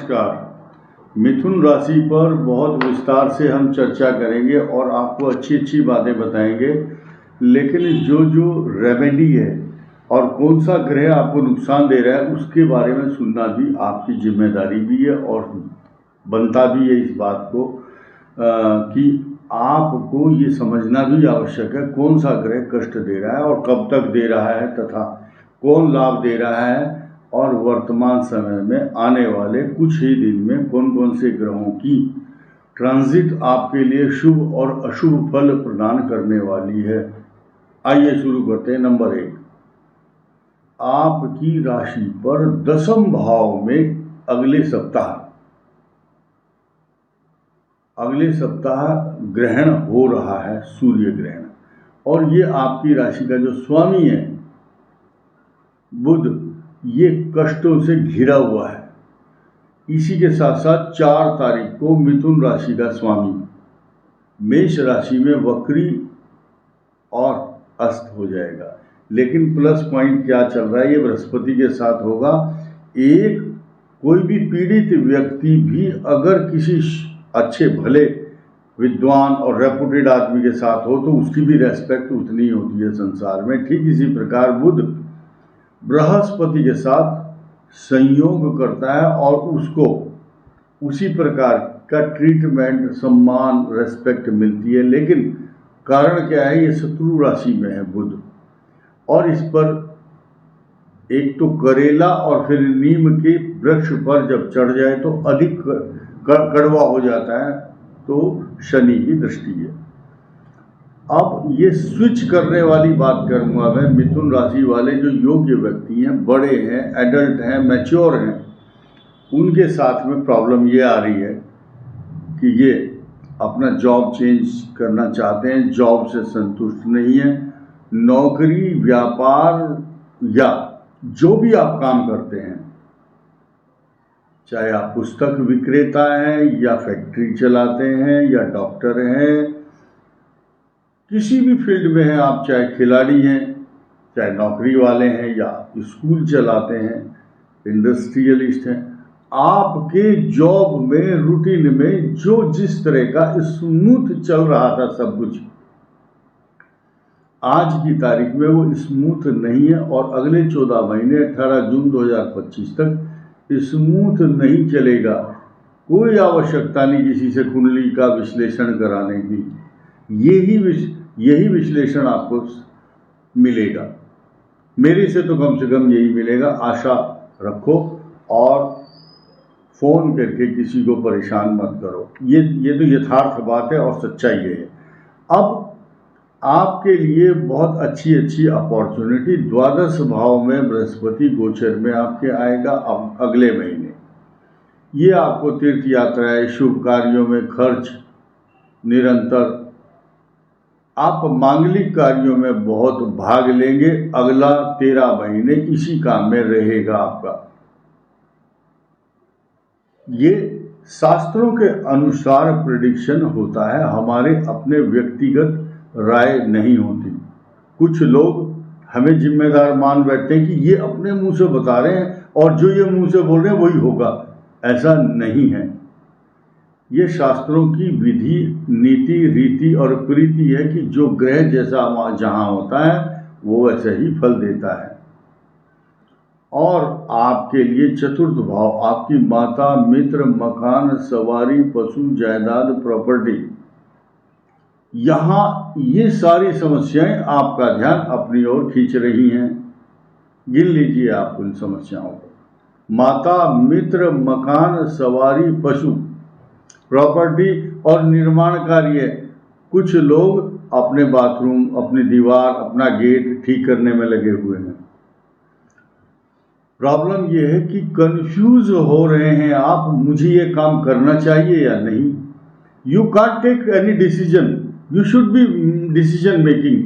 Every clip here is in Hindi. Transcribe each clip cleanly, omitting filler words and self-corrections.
नमस्कार। मिथुन राशि पर बहुत विस्तार से हम चर्चा करेंगे और आपको अच्छी अच्छी बातें बताएंगे, लेकिन जो रेमेडी है और कौन सा ग्रह आपको नुकसान दे रहा है उसके बारे में सुनना भी आपकी जिम्मेदारी भी है और बनता भी है इस बात को कि आपको ये समझना भी आवश्यक है कौन सा ग्रह कष्ट दे रहा है और कब तक दे रहा है तथा कौन लाभ दे रहा है और वर्तमान समय में आने वाले कुछ ही दिन में कौन कौन से ग्रहों की ट्रांजिट आपके लिए शुभ और अशुभ फल प्रदान करने वाली है। आइए शुरू करते हैं। नंबर 1, आपकी राशि पर 10वें भाव में अगले सप्ताह ग्रहण हो रहा है, सूर्य ग्रहण, और ये आपकी राशि का जो स्वामी है बुध, ये कष्टों से घिरा हुआ है। इसी के साथ साथ 4 तारीख को मिथुन राशि का स्वामी मेष राशि में वक्री और अस्त हो जाएगा। लेकिन प्लस पॉइंट क्या चल रहा है, ये बृहस्पति के साथ होगा। कोई भी पीड़ित व्यक्ति भी अगर किसी अच्छे भले विद्वान और रेपुटेड आदमी के साथ हो तो उसकी भी रेस्पेक्ट उतनी होती है संसार में। ठीक इसी प्रकार बुध बृहस्पति के साथ संयोग करता है और उसको उसी प्रकार का ट्रीटमेंट, सम्मान, रेस्पेक्ट मिलती है। लेकिन कारण क्या है, ये शत्रु राशि में है बुध, और इस पर एक तो करेला और फिर नीम के वृक्ष पर जब चढ़ जाए तो अधिक कड़वा हो जाता है, तो शनि की दृष्टि है। अब ये स्विच करने वाली बात करूँगा मैं। मिथुन राशि वाले जो योग्य व्यक्ति हैं, बड़े हैं, एडल्ट हैं, मैच्योर हैं, उनके साथ में प्रॉब्लम ये आ रही है कि ये अपना जॉब चेंज करना चाहते हैं, जॉब से संतुष्ट नहीं है। नौकरी, व्यापार या जो भी आप काम करते हैं, चाहे आप पुस्तक विक्रेता हैं या फैक्ट्री चलाते हैं या डॉक्टर हैं, किसी भी फील्ड में हैं आप, चाहे खिलाड़ी हैं, चाहे नौकरी वाले हैं या स्कूल चलाते हैं, इंडस्ट्रियलिस्ट हैं, आपके जॉब में, रूटीन में जो जिस तरह का स्मूथ चल रहा था सब कुछ, आज की तारीख में वो स्मूथ नहीं है और अगले 14 महीने 18 जून 2025 तक स्मूथ नहीं चलेगा। कोई आवश्यकता नहीं किसी से कुंडली का विश्लेषण कराने की। यही विश्लेषण आपको मिलेगा, मेरे से तो कम से कम यही मिलेगा। आशा रखो और फ़ोन करके किसी को परेशान मत करो। ये तो यथार्थ बात है और सच्चाई है। अब आपके लिए बहुत अच्छी अपॉर्चुनिटी 12 भाव में बृहस्पति गोचर में आपके आएगा अगले महीने। ये आपको तीर्थ यात्राएं, शुभ कार्यों में खर्च निरंतर, आप मांगलिक कार्यों में बहुत भाग लेंगे। अगला 13 महीने इसी काम में रहेगा आपका। ये शास्त्रों के अनुसार प्रेडिक्शन होता है, हमारे अपने व्यक्तिगत राय नहीं होती। कुछ लोग हमें जिम्मेदार मान बैठते हैं कि ये अपने मुंह से बता रहे हैं और जो ये मुंह से बोल रहे हैं वही होगा। ऐसा नहीं है। ये शास्त्रों की विधि, नीति, रीति और प्रीति है कि जो ग्रह जैसा जहाँ होता है वो वैसे ही फल देता है। और आपके लिए 4th भाव, आपकी माता, मित्र, मकान, सवारी, पशु, जायदाद, प्रॉपर्टी, यहाँ ये सारी समस्याएं आपका ध्यान अपनी ओर खींच रही हैं। गिन लीजिए आप उन समस्याओं को। माता, मित्र, मकान, सवारी, पशु, प्रॉपर्टी और निर्माण कार्य। कुछ लोग अपने बाथरूम, अपनी दीवार, अपना गेट ठीक करने में लगे हुए हैं। प्रॉब्लम ये है कि कंफ्यूज हो रहे हैं आप, मुझे ये काम करना चाहिए या नहीं। You can't take any decision, you should be decision making.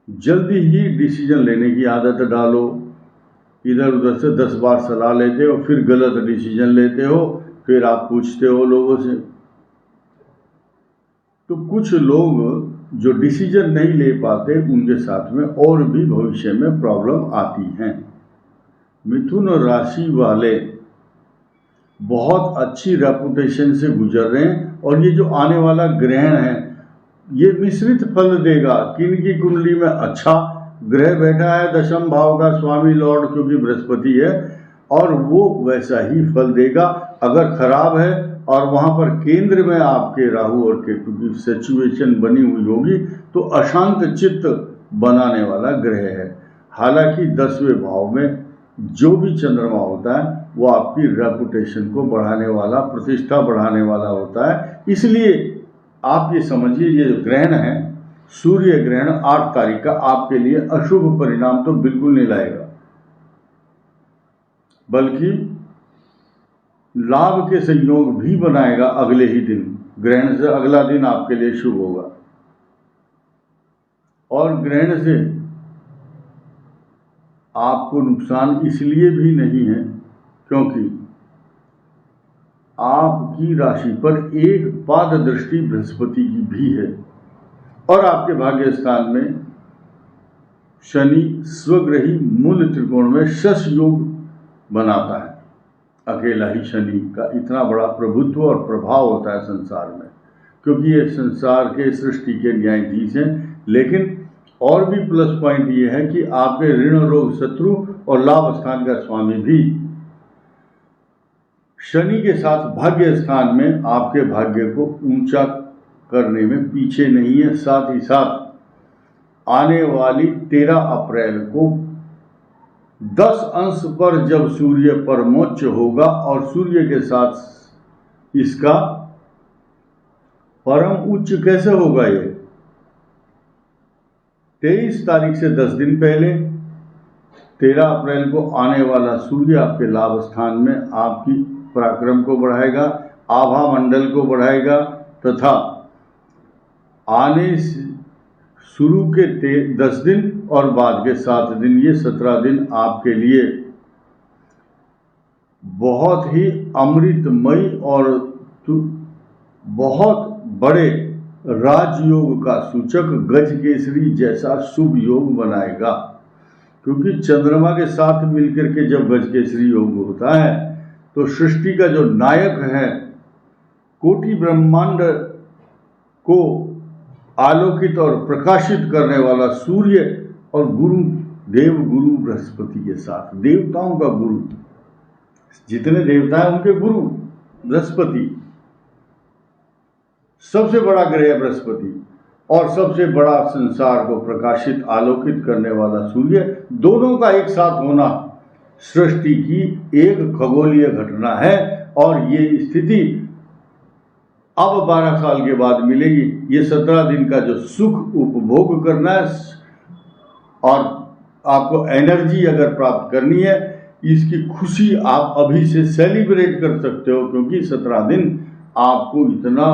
जल्दी ही डिसीजन लेने की आदत डालो। इधर उधर से 10 बार सलाह लेते हो, फिर गलत डिसीजन लेते हो, फिर आप पूछते हो लोगों से। तो कुछ लोग जो डिसीजन नहीं ले पाते, उनके साथ में और भी भविष्य में प्रॉब्लम आती हैं। मिथुन राशि वाले बहुत अच्छी रेपुटेशन से गुजर रहे हैं। और ये जो आने वाला ग्रहण है ये मिश्रित फल देगा। किनकी कुंडली में अच्छा ग्रह बैठा है, दशम भाव का स्वामी लॉर्ड क्योंकि बृहस्पति है, और वो वैसा ही फल देगा। अगर खराब है और वहां पर केंद्र में आपके राहु और केतु की सिचुएशन बनी हुई होगी तो अशांत चित्त बनाने वाला ग्रह है। हालांकि 10वें भाव में जो भी चंद्रमा होता है वो आपकी रेपुटेशन को बढ़ाने वाला, प्रतिष्ठा बढ़ाने वाला होता है। इसलिए आप ये समझिए ये जो ग्रहण है, सूर्य ग्रहण 8 तारीख का आपके लिए अशुभ परिणाम तो बिल्कुल नहीं लाएगा, बल्कि लाभ के संयोग भी बनाएगा। अगले ही दिन, ग्रहण से अगला दिन आपके लिए शुभ होगा। और ग्रहण से आपको नुकसान इसलिए भी नहीं है क्योंकि आपकी राशि पर एक पाद दृष्टि बृहस्पति की भी है और आपके भाग्य स्थान में शनि स्वग्रही मूल त्रिकोण में शश योग बनाता है। अकेला ही शनि का इतना बड़ा प्रभुत्व और प्रभाव होता है संसार में, क्योंकि ये संसार के सृष्टि के न्यायाधीश हैं। लेकिन और भी प्लस पॉइंट ये है कि आपके ऋण रोग शत्रु और लाभ स्थान का स्वामी भी शनि के साथ भाग्य स्थान में आपके भाग्य को ऊंचा करने में पीछे नहीं है। साथ ही साथ आने वाली 13 अप्रैल को 10 अंश पर जब सूर्य परमोच्च होगा और सूर्य के साथ इसका परम उच्च कैसे होगा, ये 23 तारीख से 10 दिन पहले 13 अप्रैल को आने वाला सूर्य आपके लाभ स्थान में आपकी पराक्रम को बढ़ाएगा, आभा मंडल को बढ़ाएगा तथा आने शुरू के 10 दिन और बाद के 7 दिन, ये 17 दिन आपके लिए बहुत ही अमृतमयी और बहुत बड़े राजयोग का सूचक गज केसरी जैसा शुभ योग बनाएगा। क्योंकि चंद्रमा के साथ मिलकर के जब गज केसरी योग होता है तो सृष्टि का जो नायक है, कोटि ब्रह्मांड को आलोकित और प्रकाशित करने वाला सूर्य और गुरु देव गुरु बृहस्पति के साथ, देवताओं का गुरु, जितने देवता हैं उनके गुरु बृहस्पति, सबसे बड़ा ग्रह बृहस्पति और सबसे बड़ा संसार को प्रकाशित आलोकित करने वाला सूर्य, दोनों का एक साथ होना सृष्टि की एक खगोलीय घटना है। और ये स्थिति अब 12 साल के बाद मिलेगी। ये 17 दिन का जो सुख उपभोग करना है और आपको एनर्जी अगर प्राप्त करनी है, इसकी खुशी आप अभी से सेलिब्रेट कर सकते हो, क्योंकि 17 दिन आपको इतना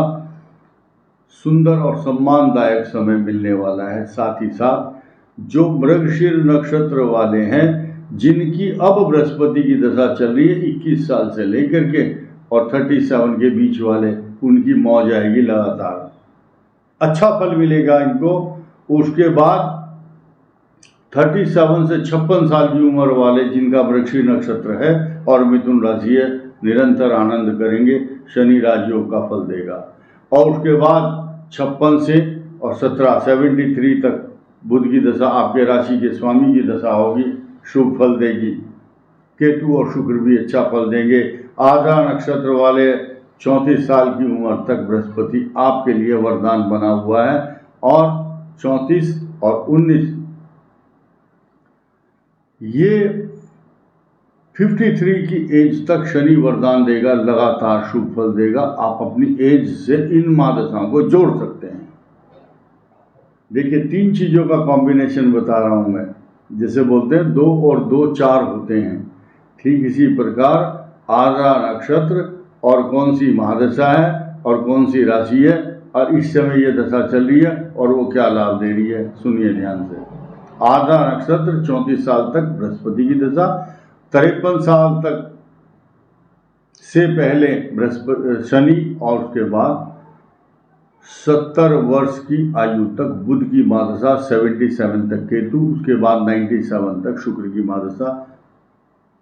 सुंदर और सम्मानदायक समय मिलने वाला है। साथ ही साथ जो मृगशीर नक्षत्र वाले हैं, जिनकी अब बृहस्पति की दशा चल रही है 21 साल से लेकर के और 37 के बीच वाले, उनकी मौज आएगी लगातार, अच्छा फल मिलेगा इनको। उसके बाद 37 से 56 साल की उम्र वाले जिनका मृगशीर नक्षत्र है और मिथुन राशि है, निरंतर आनंद करेंगे, शनि राजयोग का फल देगा। और उसके बाद 56 से और 73 तक बुध की दशा आपके राशि के स्वामी की दशा होगी, शुभ फल देगी। केतु और शुक्र भी अच्छा फल देंगे। आधा नक्षत्र वाले 34 साल की उम्र तक बृहस्पति आपके लिए वरदान बना हुआ है और 34 और 19 ये 53 की एज तक शनि वरदान देगा, लगातार शुभ फल देगा। आप अपनी एज से इन महादशाओं को जोड़ सकते हैं। देखिए 3 चीज़ों का कॉम्बिनेशन बता रहा हूं मैं, जैसे बोलते हैं 2 और 2 4 होते हैं, ठीक इसी प्रकार आधा नक्षत्र और कौन सी महादशा है और कौन सी राशि है और इस समय ये दशा चल रही है और वो क्या लाभ दे रही है, सुनिए ध्यान से। आधा नक्षत्र 34 साल तक बृहस्पति की दशा, 53 साल तक से पहले बृहस्पति शनि और उसके बाद 70 वर्ष की आयु तक बुध की महादशा, 77 तक केतु, उसके बाद 97 तक शुक्र की महादशा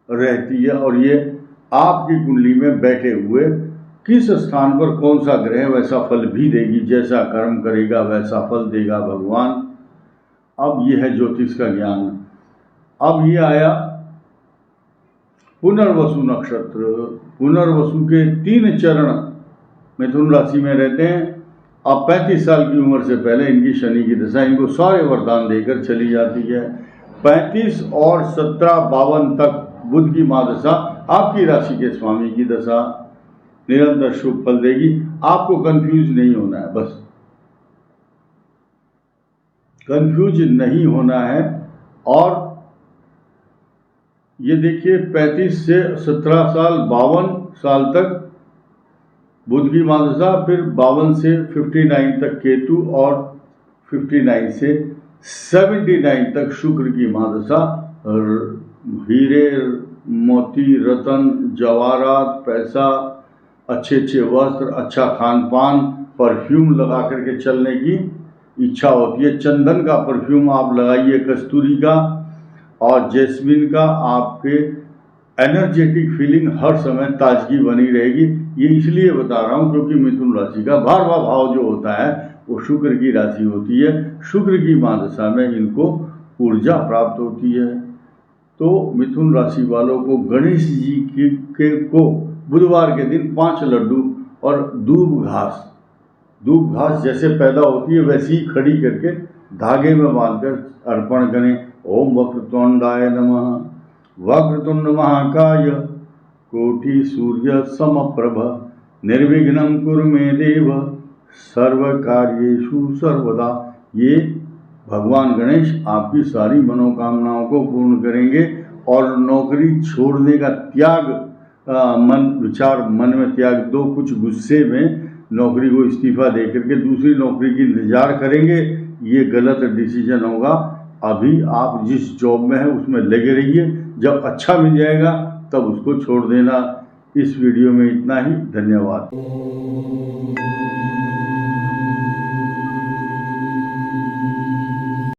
रहती है। और ये आपकी कुंडली में बैठे हुए किस स्थान पर कौन सा ग्रह वैसा फल भी देगी, जैसा कर्म करेगा वैसा फल देगा भगवान। अब ये है ज्योतिष का ज्ञान। अब ये आया पुनर्वसु नक्षत्र। पुनर्वसु के 3 चरण मिथुन राशि में रहते हैं। अब 35 साल की उम्र से पहले इनकी शनि की दशा इनको सारे वरदान देकर चली जाती है। 35 और 17 52 तक बुध की महादशा आपकी राशि के स्वामी की दशा निरंतर शुभ फल देगी। आपको कंफ्यूज नहीं होना है, बस कंफ्यूज नहीं होना है। और ये देखिए 35 से 17 साल 52 साल तक बुध की महादशा, फिर 52 से 59 तक केतु और 59 से 79 तक शुक्र की महादशा। हीरे मोती रतन जवाहरात पैसा अच्छे अच्छे वस्त्र अच्छा खान पान परफ्यूम लगा करके चलने की इच्छा होती है। चंदन का परफ्यूम आप लगाइए, कस्तूरी का और जैस्मिन का, आपके एनर्जेटिक फीलिंग हर समय ताजगी बनी रहेगी। ये इसलिए बता रहा हूँ क्योंकि मिथुन राशि का 12वां भाव जो होता है वो शुक्र की राशि होती है। शुक्र की महादशा में इनको ऊर्जा प्राप्त होती है। तो मिथुन राशि वालों को गणेश जी को बुधवार के दिन 5 लड्डू और दूब घास जैसे पैदा होती है वैसी ही खड़ी करके धागे में बांधकर अर्पण करें। ओम वक्रतुंडाय नमः। वक्रतुंड महाकाय कोटि सूर्य समप्रभ निर्विघ्नं कुरु मे देव सर्व कार्येषु सर्वदा। ये भगवान गणेश आपकी सारी मनोकामनाओं को पूर्ण करेंगे। और नौकरी छोड़ने का त्याग विचार मन में त्याग दो। कुछ गुस्से में नौकरी को इस्तीफा दे करके दूसरी नौकरी की इंतजार करेंगे, ये गलत डिसीजन होगा। अभी आप जिस जॉब में है उसमें लगे रहिए, जब अच्छा मिल जाएगा तब उसको छोड़ देना। इस वीडियो में इतना ही। धन्यवाद।